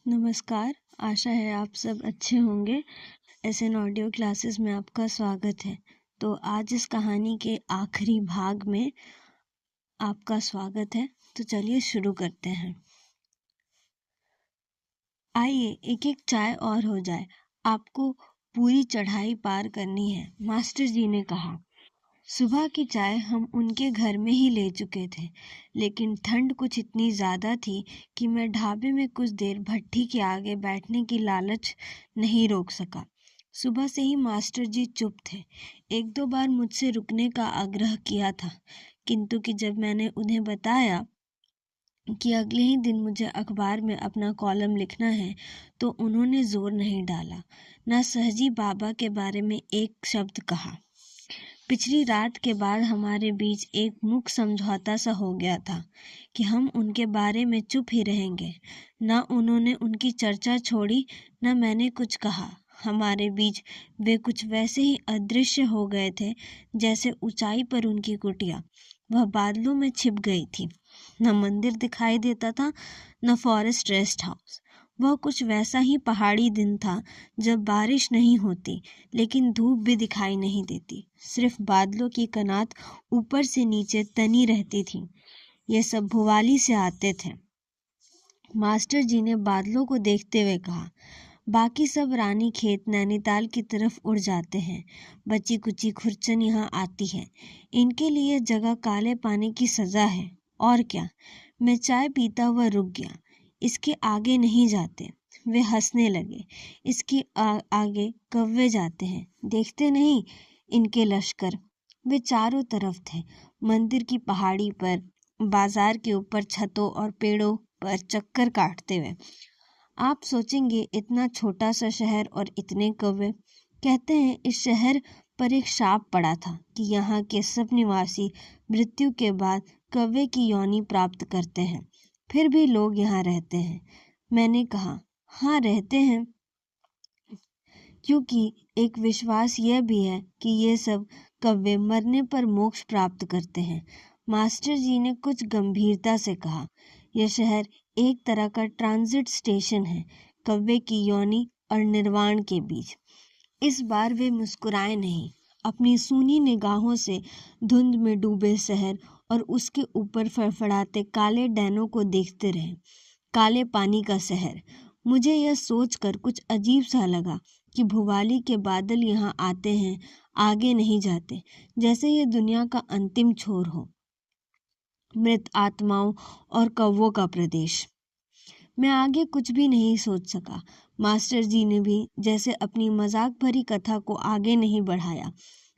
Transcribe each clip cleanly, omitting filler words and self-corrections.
नमस्कार। आशा है आप सब अच्छे होंगे। एसएन ऑडियो क्लासेस में आपका स्वागत है। तो आज इस कहानी के आखिरी भाग में आपका स्वागत है। तो चलिए शुरू करते हैं। आइए एक एक चाय और हो जाए, आपको पूरी चढ़ाई पार करनी है, मास्टर जी ने कहा। सुबह की चाय हम उनके घर में ही ले चुके थे, लेकिन ठंड कुछ इतनी ज़्यादा थी कि मैं ढाबे में कुछ देर भट्ठी के आगे बैठने की लालच नहीं रोक सका। सुबह से ही मास्टर जी चुप थे। एक दो बार मुझसे रुकने का आग्रह किया था, किंतु कि जब मैंने उन्हें बताया कि अगले ही दिन मुझे अखबार में अपना कॉलम लिखना है, तो उन्होंने जोर नहीं डाला, न सहजी बाबा के बारे में एक शब्द कहा। पिछली रात के बाद हमारे बीच एक मुख्य समझौता सा हो गया था कि हम उनके बारे में चुप ही रहेंगे। न उन्होंने उनकी चर्चा छोड़ी, न मैंने कुछ कहा। हमारे बीच वे कुछ वैसे ही अदृश्य हो गए थे जैसे ऊंचाई पर उनकी कुटिया वह बादलों में छिप गई थी। न मंदिर दिखाई देता था, न फॉरेस्ट रेस्ट हाउस। वह कुछ वैसा ही पहाड़ी दिन था जब बारिश नहीं होती, लेकिन धूप भी दिखाई नहीं देती। सिर्फ बादलों की कनात ऊपर से नीचे तनी रहती थी। ये सब भुवाली से आते थे। मास्टर जी ने बादलों को देखते हुए कहा, बाकी सब रानी खेत नैनीताल की तरफ उड़ जाते हैं। बची कुची खुरचन यहाँ आती है। इनके लिए जगह काले पानी की सजा है, और क्या। मैं चाय पीता हुआ रुक गया। इसके आगे नहीं जाते। वे हंसने लगे। इसके आगे कौवे जाते हैं, देखते नहीं इनके लश्कर। वे चारों तरफ थे, मंदिर की पहाड़ी पर, बाजार के ऊपर छतों और पेड़ों पर चक्कर काटते हुए। आप सोचेंगे इतना छोटा सा शहर और इतने कौवे। कहते हैं इस शहर पर एक शाप पड़ा था कि यहाँ के सब निवासी मृत्यु के बाद कौवे की योनि प्राप्त करते हैं। फिर भी लोग यहाँ रहते हैं। मैंने कहा, हाँ रहते हैं, क्योंकि एक विश्वास यह भी है कि ये सब कौवे मरने पर मोक्ष प्राप्त करते हैं। मास्टर जी ने कुछ गंभीरता से कहा, यह शहर एक तरह का ट्रांजिट स्टेशन है, कौवे की योनि और निर्वाण के बीच। इस बार वे मुस्कुराए नहीं। अपनी सूनी निगाहों से धुंध में डूबे शहर और उसके ऊपर फड़फड़ाते काले डैनों को देखते रहे। काले पानी का शहर। मुझे यह सोचकर कुछ अजीब सा लगा कि भुवाली के बादल यहाँ आते हैं, आगे नहीं जाते, जैसे ये दुनिया का अंतिम छोर हो, मृत आत्माओं और कौवों का प्रदेश। मैं आगे कुछ भी नहीं सोच सका। मास्टर जी ने भी जैसे अपनी मजाक भरी कथा को आगे नहीं बढ़ाया।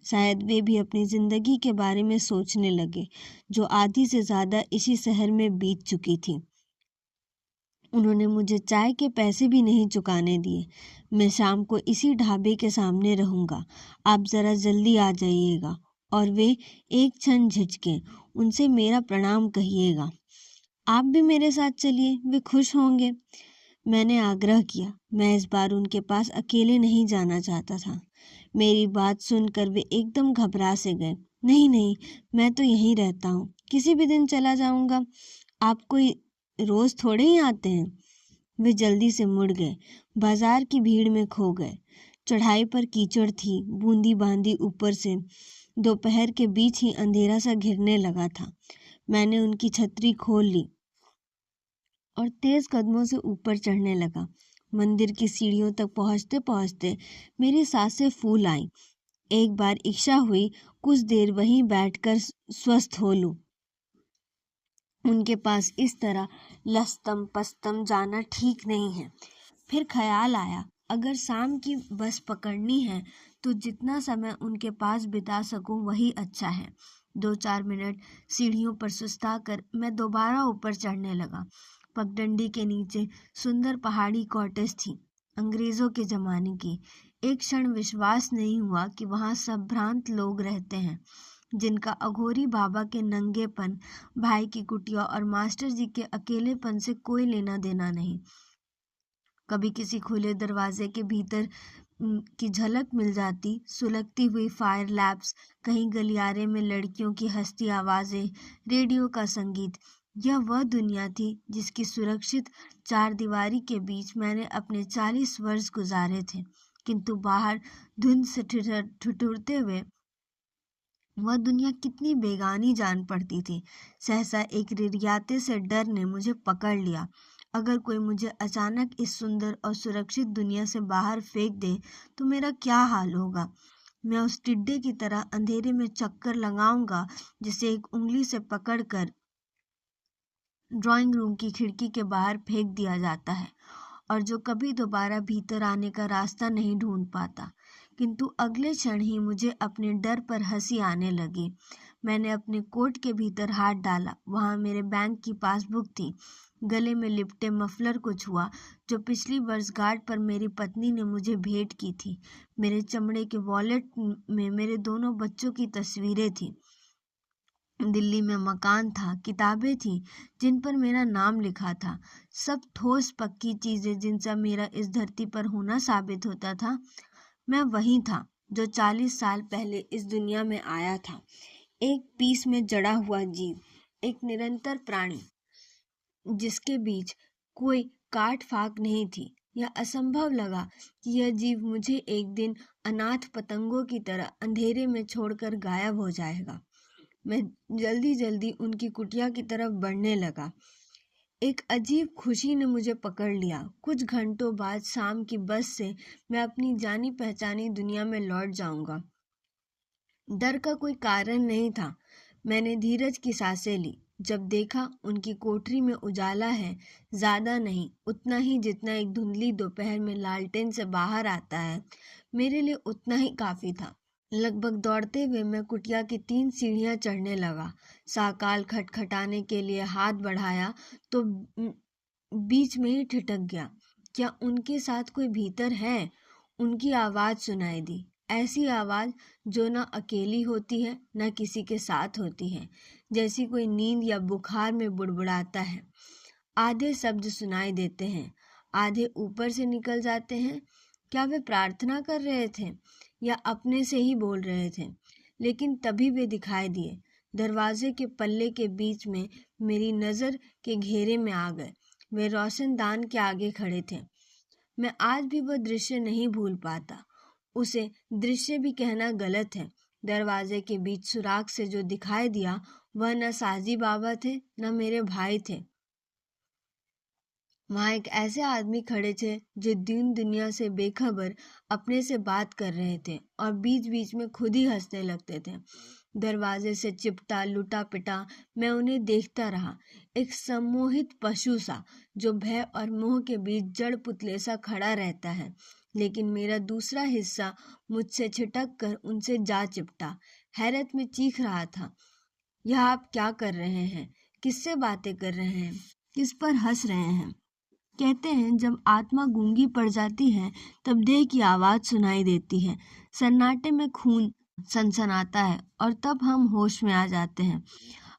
शायद वे भी अपनी जिंदगी के बारे में सोचने लगे, जो आधी से ज्यादा इसी शहर में बीत चुकी थी। उन्होंने मुझे चाय के पैसे भी नहीं चुकाने दिए। मैं शाम को इसी ढाबे के सामने रहूंगा, आप जरा जल्दी आ जाइएगा। और वे एक क्षण झिझके। उनसे मेरा प्रणाम कहिएगा। आप भी मेरे साथ चलिए, वे खुश होंगे। मैंने आग्रह किया। मैं इस बार उनके पास अकेले नहीं जाना चाहता था। मेरी बात सुनकर वे एकदम घबरा से गए। नहीं नहीं, मैं तो यहीं रहता हूँ, किसी भी दिन चला जाऊंगा। आप कोई रोज थोड़े ही आते हैं। वे जल्दी से मुड़ गए, बाजार की भीड़ में खो गए। चढ़ाई पर कीचड़ थी, बूंदी बांदी ऊपर से। दोपहर के बीच ही अंधेरा सा घिरने लगा था। मैंने उनकी छतरी खोल ली और तेज कदमों से ऊपर चढ़ने लगा। मंदिर की सीढ़ियों तक पहुंचते पहुंचते मेरी सांसें फूल आईं। एक बार इच्छा हुई कुछ देर वहीं बैठकर स्वस्थ हो लूं। उनके पास इस तरह लस्तम पस्तम जाना ठीक नहीं है। फिर ख्याल आया, अगर शाम की बस पकड़नी है तो जितना समय उनके पास बिता सकूं वही अच्छा है। 2-4 मिनट सीढ़ियों पर सुस्ता कर मैं दोबारा ऊपर चढ़ने लगा। पगडंडी के नीचे सुंदर पहाड़ी कॉटेज थी, अंग्रेजों के जमाने की। एक क्षण विश्वास नहीं हुआ कि वहां संभ्रांत लोग रहते हैं, जिनका अघोरी बाबा के नंगेपन, भाई की कुटिया और मास्टर जी के अकेलेपन से कोई लेना देना नहीं। कभी किसी खुले दरवाजे के भीतर की झलक मिल जाती, सुलगती हुई फायर लैंप्स, कहीं गलियारे में लड़कियों की हंसती आवाजें, रेडियो का संगीत। यह वह दुनिया थी जिसकी सुरक्षित चारदीवारी के बीच मैंने अपने 40 वर्ष गुजारे थे, किंतु बाहर धुंध से ठिठुरते हुए वह दुनिया कितनी बेगानी जान पड़ती थी। सहसा एक रिरियाते से डर ने मुझे पकड़ लिया। अगर कोई मुझे अचानक इस सुंदर और सुरक्षित दुनिया से बाहर फेंक दे तो मेरा क्या हाल होगा। मैं उस टिड्डे की तरह अंधेरे में चक्कर लगाऊंगा जिसे एक उंगली से पकड़कर ड्राइंग रूम की खिड़की के बाहर फेंक दिया जाता है और जो कभी दोबारा भीतर आने का रास्ता नहीं ढूंढ पाता। किंतु अगले क्षण ही मुझे अपने डर पर हंसी आने लगी। मैंने अपने कोट के भीतर हाथ डाला। वहां मेरे बैंक की पासबुक थी। गले में लिपटे मफलर को छुआ जो पिछली वर्षगांठ पर मेरी पत्नी ने मुझे भेंट की थी। मेरे चमड़े के वॉलेट में मेरे दोनों बच्चों की तस्वीरें थी। दिल्ली में मकान था, किताबें थी जिन पर मेरा नाम लिखा था, सब ठोस पक्की चीजें जिनसे मेरा इस धरती पर होना साबित होता था। मैं वही था जो 40 साल पहले इस दुनिया में आया था, एक पीस में जड़ा हुआ जीव, एक निरंतर प्राणी जिसके बीच कोई काट फाक नहीं थी। यह असंभव लगा कि यह जीव मुझे एक दिन अनाथ पतंगों की तरह अंधेरे में छोड़कर गायब हो जाएगा। मैं जल्दी जल्दी उनकी कुटिया की तरफ बढ़ने लगा। एक अजीब खुशी ने मुझे पकड़ लिया। कुछ घंटों बाद शाम की बस से मैं अपनी जानी पहचानी दुनिया में लौट जाऊंगा। डर का कोई कारण नहीं था। मैंने धीरज की सांसें ली। जब देखा उनकी कोठरी में उजाला है, ज्यादा नहीं, उतना ही जितना एक धुंधली दोपहर में लालटेन से बाहर आता है, मेरे लिए उतना ही काफी था। लगभग दौड़ते हुए मैं कुटिया की 3 सीढ़ियां चढ़ने लगा। साकाल खटखटाने के लिए हाथ बढ़ाया तो बीच में ही ठिठक गया। क्या उनके साथ कोई भीतर है? उनकी आवाज सुनाई दी, ऐसी आवाज जो न अकेली होती है न किसी के साथ होती है, जैसी कोई नींद या बुखार में बुड़बुड़ाता है। आधे शब्द सुनाई देते हैं, आधे ऊपर से निकल जाते हैं। क्या वे प्रार्थना कर रहे थे या अपने से ही बोल रहे थे? लेकिन तभी वे दिखाई दिए, दरवाजे के पल्ले के बीच में मेरी नजर के घेरे में आ गए। वे रोशनदान के आगे खड़े थे। मैं आज भी वह दृश्य नहीं भूल पाता। उसे दृश्य भी कहना गलत है। दरवाजे के बीच सुराख से जो दिखाई दिया वह न साजी बाबा थे न मेरे भाई थे। वहां एक ऐसे आदमी खड़े थे जो दीन दुनिया से बेखबर अपने से बात कर रहे थे और बीच बीच में खुद ही हंसने लगते थे। दरवाजे से चिपटा लुटा पिटा मैं उन्हें देखता रहा, एक सम्मोहित पशु सा जो भय और मोह के बीच जड़ पुतले सा खड़ा रहता है। लेकिन मेरा दूसरा हिस्सा मुझसे छिटक कर उनसे जा चिपटा, हैरत में चीख रहा था, यह आप क्या कर रहे हैं? किससे बातें कर रहे हैं? किस पर हंस रहे हैं? कहते हैं जब आत्मा गूंगी पड़ जाती है तब देह की आवाज सुनाई देती है, सन्नाटे में खून सनसनाता है और तब हम होश में आ जाते हैं,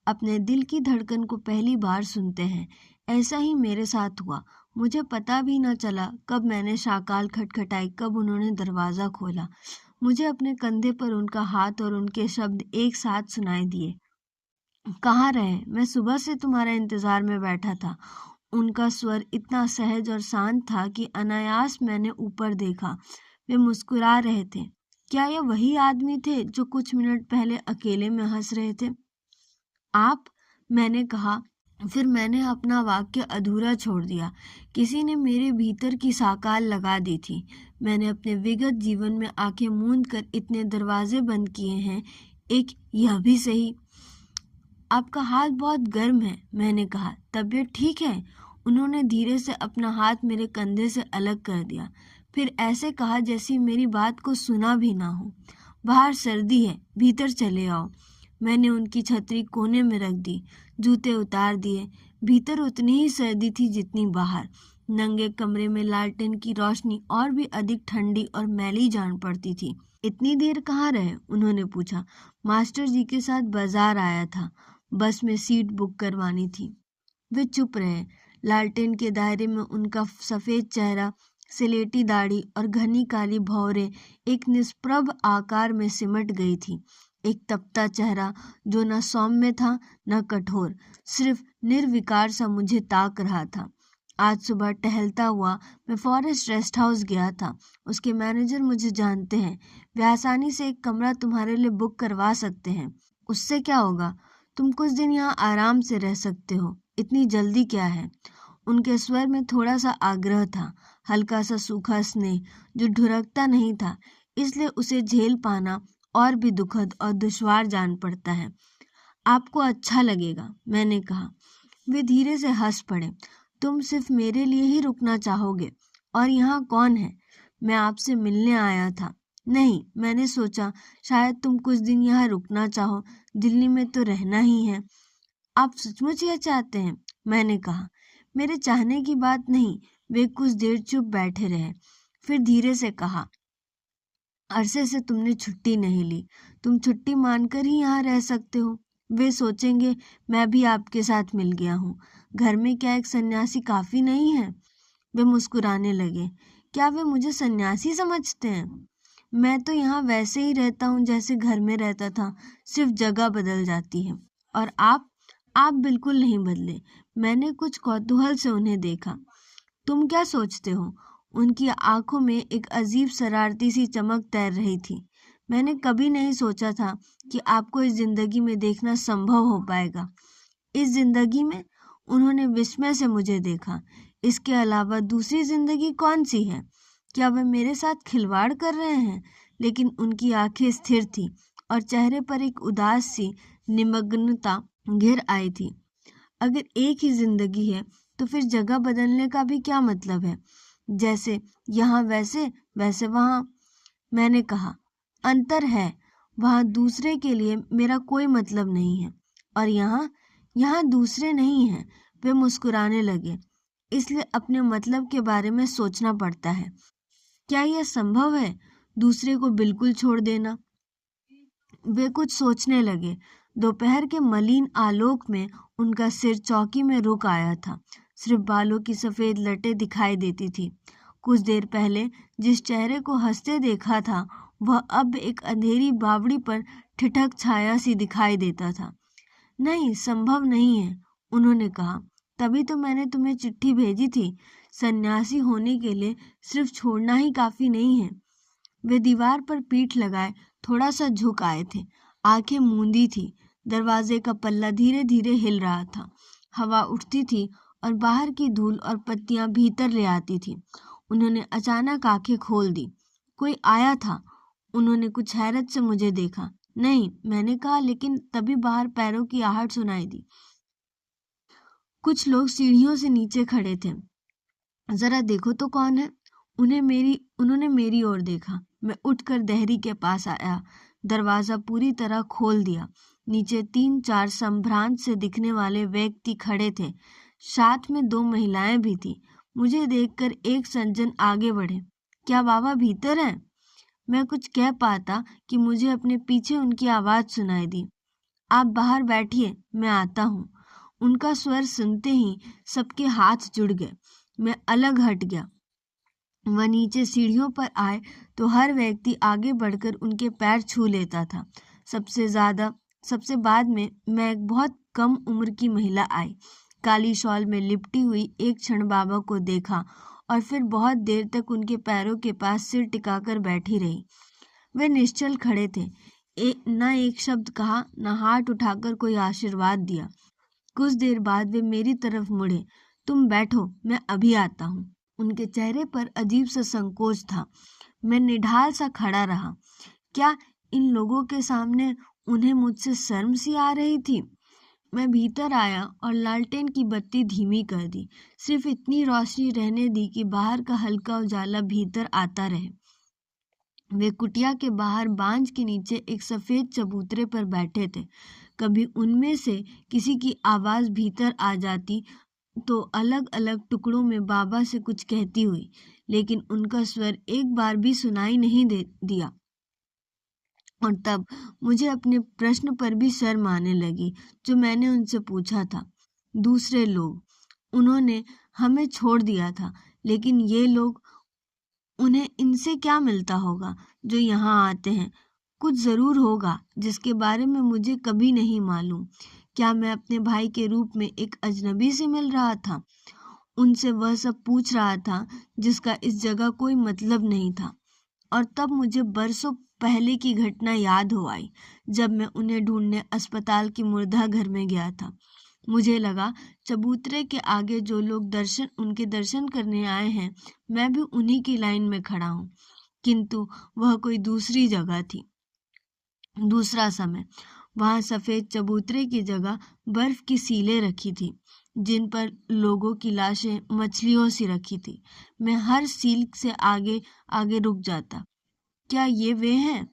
अपने दिल की धड़कन को पहली बार सुनते हैं। ऐसा ही मेरे साथ हुआ। मुझे पता भी न चला कब मैंने शाकाल खटखटाई, कब उन्होंने दरवाजा खोला। मुझे अपने कंधे पर उनका हाथ और उनके शब्द एक साथ सुनाई दिए, कहाँ रहे? मैं सुबह से तुम्हारा इंतजार में बैठा था। उनका स्वर इतना सहज और शांत था कि अनायास मैंने ऊपर देखा। वे मुस्कुरा रहे थे। क्या यह वही आदमी थे जो कुछ मिनट पहले अकेले में हंस रहे थे? आप, मैंने कहा। फिर मैंने अपना वाक्य अधूरा छोड़ दिया। किसी ने मेरे भीतर की साकाल लगा दी थी। मैंने अपने विगत जीवन में आंखें मूंद कर इतने दरवाजे बंद किए हैं, एक यह भी सही। आपका हाथ बहुत गर्म है, मैंने कहा। तबीयत ठीक है? उन्होंने धीरे से अपना हाथ मेरे कंधे से अलग कर दिया, फिर ऐसे कहा जैसी मेरी बात को सुना भी ना हो, बाहर सर्दी है, भीतर चले आओ। मैंने उनकी छतरी कोने में रख दी, जूते उतार दिए। भीतर उतनी ही सर्दी थी जितनी बाहर। नंगे कमरे में लालटेन की रोशनी और भी अधिक ठंडी और मैली जान पड़ती थी। इतनी देर कहाँ रहे? उन्होंने पूछा। मास्टर जी के साथ बाजार आया था, बस में सीट बुक करवानी थी। वे चुप रहे। लालटेन के दायरे में उनका सफेद चेहरा, सिलेटी दाढ़ी और घनी काली भौरें एक निष्प्रभ आकार में सिमट गई थी। एक तपता चेहरा जो न सौम्य था न कठोर, सिर्फ निर्विकार सा मुझे ताक रहा था। आज सुबह टहलता हुआ मैं फॉरेस्ट रेस्ट हाउस गया था। उसके मैनेजर मुझे जानते हैं। वे आसानी से एक कमरा तुम्हारे लिए बुक करवा सकते हैं। उससे क्या होगा? तुम कुछ दिन यहाँ आराम से रह सकते हो। इतनी जल्दी क्या है? उनके स्वर में थोड़ा सा आग्रह था, हल्का सा सूखा स्नेह जो ढुरकता नहीं था, इसलिए उसे झेल पाना और भी दुखद और दुश्वार जान पड़ता है। आपको अच्छा लगेगा, मैंने कहा। वे धीरे से हंस पड़े। तुम सिर्फ मेरे लिए ही रुकना चाहोगे? और यहाँ कौन है? मैं आपसे मिलने आया था। नहीं, मैंने सोचा शायद तुम कुछ दिन यहाँ रुकना चाहो। दिल्ली में तो रहना ही है। आप सचमुच यह चाहते हैं? मैंने कहा। मेरे चाहने की बात नहीं। वे कुछ देर चुप बैठे रहे, फिर धीरे से कहा, अरसे से तुमने छुट्टी नहीं ली। तुम छुट्टी मानकर ही यहाँ रह सकते हो। वे सोचेंगे मैं भी आपके साथ मिल गया हूँ। घर में क्या एक सन्यासी काफी नहीं है? वे मुस्कुराने लगे। क्या वे मुझे सन्यासी समझते हैं? मैं तो यहाँ वैसे ही रहता हूँ जैसे घर में रहता था, सिर्फ जगह बदल जाती है। और आप बिल्कुल नहीं बदले। मैंने कुछ कौतूहल से उन्हें देखा। तुम क्या सोचते हो? उनकी आंखों में एक अजीब शरारती सी चमक तैर रही थी। मैंने कभी नहीं सोचा था कि आपको इस जिंदगी में देखना संभव हो पाएगा। इस जिंदगी में? उन्होंने विस्मय से मुझे देखा। इसके अलावा दूसरी जिंदगी कौन सी है? क्या वे मेरे साथ खिलवाड़ कर रहे हैं? लेकिन उनकी आंखें स्थिर थी और चेहरे पर एक उदास सी निमग्नता घिर आई थी। अगर एक ही जिंदगी है तो फिर जगह बदलने का भी क्या मतलब है? जैसे यहाँ वैसे वैसे वहाँ। मैंने कहा, अंतर है। वहाँ दूसरे के लिए मेरा कोई मतलब नहीं है, और यहाँ यहाँ दूसरे नहीं हैं। वे मुस्कुराने लगे। इसलिए अपने मतलब के बारे में सोचना पड़ता है। क्या यह संभव है, दूसरे को बिल्कुल छोड़ देना? वे कुछ सोचने लगे। दोपहर के मलिन आलोक में उनका सिर चौकी में रुक आया था। सिर्फ बालों की सफेद लटें दिखाई देती थी। कुछ देर पहले जिस चेहरे को हंसते देखा था, वह अब एक अंधेरी बावड़ी पर ठिठक छाया सी दिखाई देता था। नहीं, संभव नहीं है, उन्होंने कहा। तभी तो मैंने तुम्हें चिट्ठी भेजी थी। सन्यासी होने के लिए सिर्फ छोड़ना ही काफी नहीं है। वे दीवार पर पीठ लगाए थोड़ा सा झुक आए थे। आंखें मूंदी थी। दरवाजे का पल्ला धीरे धीरे हिल रहा था। हवा उठती थी और बाहर की धूल और पत्तियां भीतर ले आती थी। उन्होंने अचानक आंखें खोल दी। कोई आया था? उन्होंने कुछ हैरत से मुझे देखा। नहीं, मैंने कहा, लेकिन तभी बाहर पैरों की आहट सुनाई दी। कुछ लोग सीढ़ियों से नीचे खड़े थे। जरा देखो तो कौन है? उन्होंने मेरी ओर देखा। मैं उठकर देहरी के पास आया। दरवाजा पूरी तरह खोल दिया। नीचे 3-4 संभ्रांत से दिखने वाले व्यक्ति खड़े थे। साथ में 2 महिलाएं भी थी। मुझे देखकर एक सज्जन आगे बढ़े। क्या बाबा भीतर हैं? मैं कुछ कह पाता कि मुझे अपने पीछे उनकी आवाज सुनाई दी। आप बाहर बैठिए, मैं आता हूँ। उनका स्वर सुनते ही सबके हाथ जुड़ गए। मैं अलग हट गया। वह नीचे सीढ़ियों पर आए तो हर व्यक्ति आगे बढ़कर उनके पैर छू लेता था। सबसे बाद में मैं एक बहुत कम उम्र की महिला आई। काली शॉल में लिपटी हुई एक क्षण बाबा को देखा और फिर बहुत देर तक उनके पैरों के पास सिर टिकाकर बैठी रही। वे निश्चल खड़े थे। न एक शब्द कहा, न हाथ उठाकर कोई आशीर्वाद दिया। कुछ देर बाद वे मेरी तरफ मुड़े। तुम बैठो, मैं अभी आता हूँ। उनके चेहरे पर अजीब सा संकोच था। मैं निढाल सा खड़ा रहा। क्या इन लोगों के सामने उन्हें मुझसे शर्म सी आ रही थी? मैं भीतर आया और लालटेन की बत्ती धीमी कर दी। सिर्फ इतनी रोशनी रहने दी कि बाहर का हल्का उजाला भीतर आता रहे। वे कुटिया के बाहर बांज के नीचे एक सफेद चबूतरे पर बैठे थे। कभी उनमें से किसी की आवाज भीतर आ जाती तो अलग अलग टुकड़ों में बाबा से कुछ कहती हुई, लेकिन उनका स्वर एक बार भी सुनाई नहीं दिया। और तब मुझे अपने प्रश्न पर भी शर्म आने लगी जो मैंने उनसे पूछा था। दूसरे लोग, उन्होंने हमें छोड़ दिया था, लेकिन ये लोग, उन्हें इनसे क्या मिलता होगा जो यहाँ आते हैं? कुछ जरूर होगा जिसके बारे में मुझे कभी नहीं मालूम। क्या मैं अपने भाई के रूप में एक अजनबी से मिल रहा था? उनसे वह सब पूछ रहा था जिसका इस जगह कोई मतलब नहीं था। और तब मुझे बरसों पहले की घटना याद हो आई, जब मैं उन्हें ढूंढने अस्पताल की मुर्दा घर में गया था। मुझे लगा चबूतरे के आगे जो लोग उनके दर्शन करने आए हैं, मैं भी उन्हीं की लाइन में खड़ा हूँ। किंतु वह कोई दूसरी जगह थी, दूसरा समय। वहां सफेद चबूतरे की जगह बर्फ की सीलें रखी थी, जिन पर लोगों की लाशें मछलियों सी रखी थी। मैं हर सील से आगे आगे रुक जाता। क्या ये वे हैं?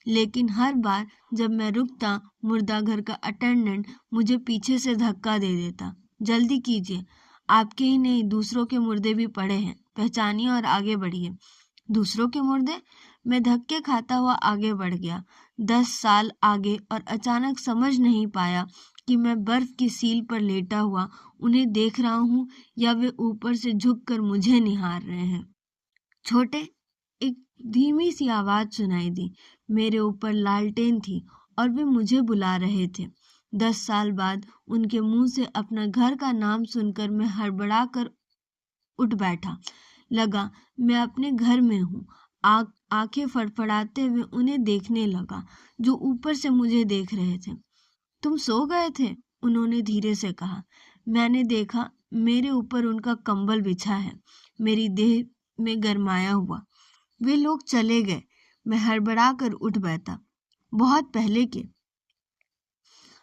लेकिन हर बार जब मैं रुकता, मुर्दाघर का अटेंडेंट मुझे पीछे से धक्का दे देता। जल्दी कीजिए, आपके ही नहीं दूसरों के मुर्दे भी पड़े हैं, पहचानिए और आगे बढ़िए। दूसरों के मुर्दे? मैं धक्के खाता हुआ आगे बढ़ गया, 10 साल आगे, और अचानक समझ नहीं पाया कि मैं बर्फ की सील पर लेटा हुआ उन्हें देख रहा हूँ या वे ऊपर से झुककर मुझे निहार रहे हैं। छोटे, एक धीमी सी आवाज सुनाई दी। मेरे ऊपर लालटेन थी और वे मुझे बुला रहे थे। 10 साल बाद उनके मुंह से अपना घर का नाम सुनकर मैं हड़बड़ा कर उठ बैठा। लगा मैं अपने घर में हूँ। आंखें फड़फड़ाते हुए उन्हें देखने लगा जो ऊपर से मुझे देख रहे थे। तुम सो गए थे? उन्होंने धीरे से कहा। मैंने देखा मेरे ऊपर उनका कंबल बिछा है, मेरी देह में गरमाया हुआ। वे लोग चले गए। मैं हड़बड़ा कर उठ बैठा। बहुत पहले के।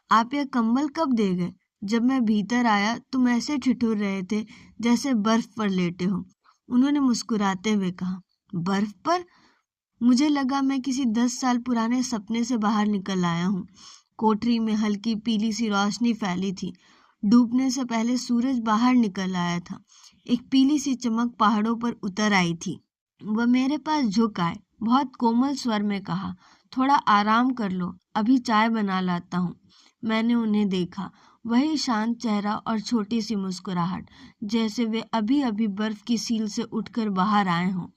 आप यह कंबल कब दे गए? जब मैं भीतर आया तुम ऐसे ठिठुर रहे थे जैसे बर्फ पर लेटे हो। उन्होंने मुस्कुराते हुए कहा। बर्फ पर? मुझे लगा मैं किसी 10 साल पुराने सपने से बाहर निकल आया हूँ। कोठरी में हल्की पीली सी रोशनी फैली थी। डूबने से पहले सूरज बाहर निकल आया था। एक पीली सी चमक पहाड़ों पर उतर आई थी। वह मेरे पास झुक आए, बहुत कोमल स्वर में कहा, थोड़ा आराम कर लो, अभी चाय बना लाता हूँ। मैंने उन्हें देखा, वही शांत चेहरा और छोटी सी मुस्कुराहट, जैसे वे अभी अभी बर्फ की सील से उठकर बाहर आए हों।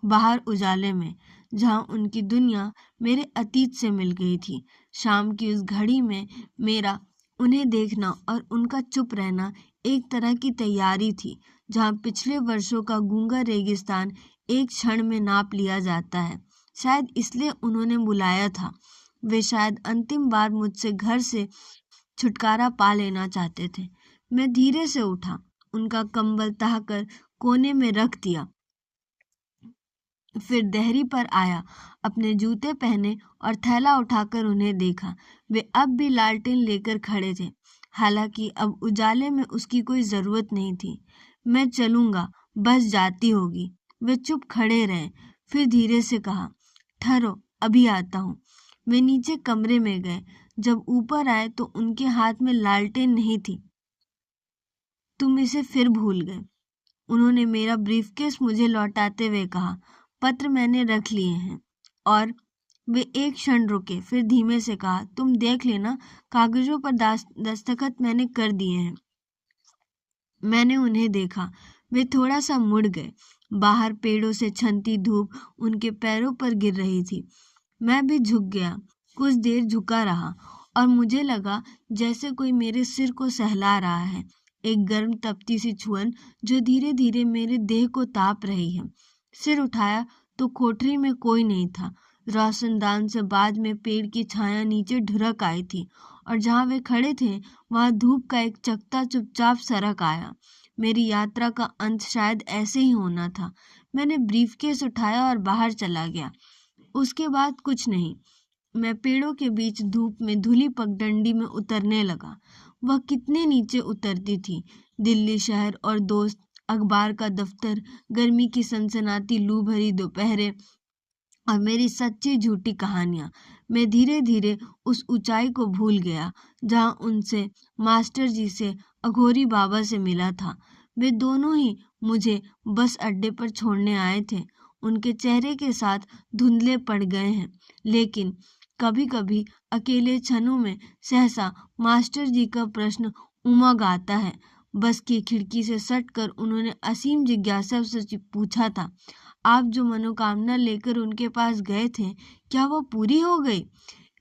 बाहर उजाले में, जहाँ उनकी दुनिया मेरे अतीत से मिल गई थी। शाम की उस घड़ी में मेरा उन्हें देखना और उनका चुप रहना एक तरह की तैयारी थी, जहाँ पिछले वर्षों का गूंगा रेगिस्तान एक क्षण में नाप लिया जाता है। शायद इसलिए उन्होंने बुलाया था। वे शायद अंतिम बार मुझसे घर से छुटकारा पा लेना चाहते थे। मैं धीरे से उठा, उनका कंबल तहकर कोने में रख दिया, फिर देहरी पर आया, अपने जूते पहने और थैला उठाकर उन्हें देखा। वे अब भी लालटेन लेकर खड़े थे, हालांकि अब उजाले में उसकी कोई जरूरत नहीं थी। मैं चलूंगा, बस जाती होगी। वे चुप खड़े रहे, फिर धीरे से कहा, ठहरो, अभी आता हूँ। वे नीचे कमरे में गए। जब ऊपर आए तो उनके हाथ में लालटेन नहीं थी। तुम इसे फिर भूल गए, उन्होंने मेरा ब्रीफकेस मुझे लौटाते हुए कहा। पत्र मैंने रख लिए हैं। और वे एक क्षण रुके, फिर धीमे से कहा, तुम देख लेना, कागजों पर दस्तखत मैंने कर दिए हैं। मैंने उन्हें देखा। वे थोड़ा सा मुड़ गए। बाहर पेड़ों से छनती धूप उनके पैरों पर गिर रही थी। मैं भी झुक गया, कुछ देर झुका रहा, और मुझे लगा जैसे कोई मेरे सिर को सहला रहा है, एक गर्म तपती सी छुअन जो धीरे धीरे मेरे देह को ताप रही है। सिर उठाया तो कोठरी में कोई नहीं था। रोशनदान से बाद में पेड़ की छाया नीचे ढुरक आई थी, और जहाँ वे खड़े थे वहाँ धूप का एक चकता चुपचाप सरक आया। मेरी यात्रा का अंत शायद ऐसे ही होना था। मैंने ब्रीफकेस उठाया और बाहर चला गया। उसके बाद कुछ नहीं। मैं पेड़ों के बीच धूप में धुली पगडंडी में उतरने लगा। वह कितने नीचे उतरती थी। दिल्ली शहर और दोस्त, अखबार का दफ्तर, गर्मी की सनसनाती लू भरी दोपहरें और मेरी सच्ची झूठी कहानियां। मैं धीरे धीरे उस ऊंचाई को भूल गया जहां उनसे, मास्टर जी से, अघोरी बाबा से मिला था। वे दोनों ही मुझे बस अड्डे पर छोड़ने आए थे। उनके चेहरे के साथ धुंधले पड़ गए हैं, लेकिन कभी कभी अकेले क्षणों में सहसा मास्टर जी का प्रश्न उमग आता है। बस की खिड़की से सटकर उन्होंने असीम जिज्ञासा से पूछा था, आप जो मनोकामना लेकर उनके पास गए थे, क्या वो पूरी हो गई?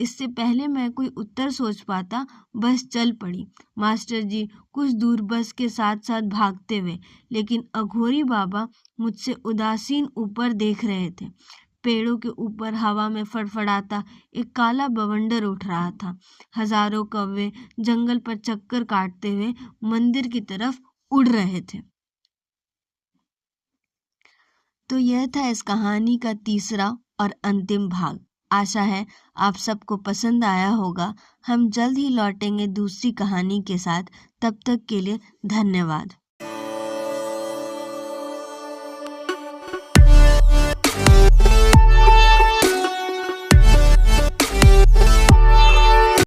इससे पहले मैं कोई उत्तर सोच पाता, बस चल पड़ी। मास्टर जी कुछ दूर बस के साथ साथ भागते हुए, लेकिन अघोरी बाबा मुझसे उदासीन ऊपर देख रहे थे। पेड़ों के ऊपर हवा में फड़फड़ाता एक काला बवंडर उठ रहा था। हजारों कौवे जंगल पर चक्कर काटते हुए मंदिर की तरफ उड़ रहे थे। तो यह था इस कहानी का तीसरा और अंतिम भाग। आशा है आप सबको पसंद आया होगा। हम जल्द ही लौटेंगे दूसरी कहानी के साथ। तब तक के लिए धन्यवाद।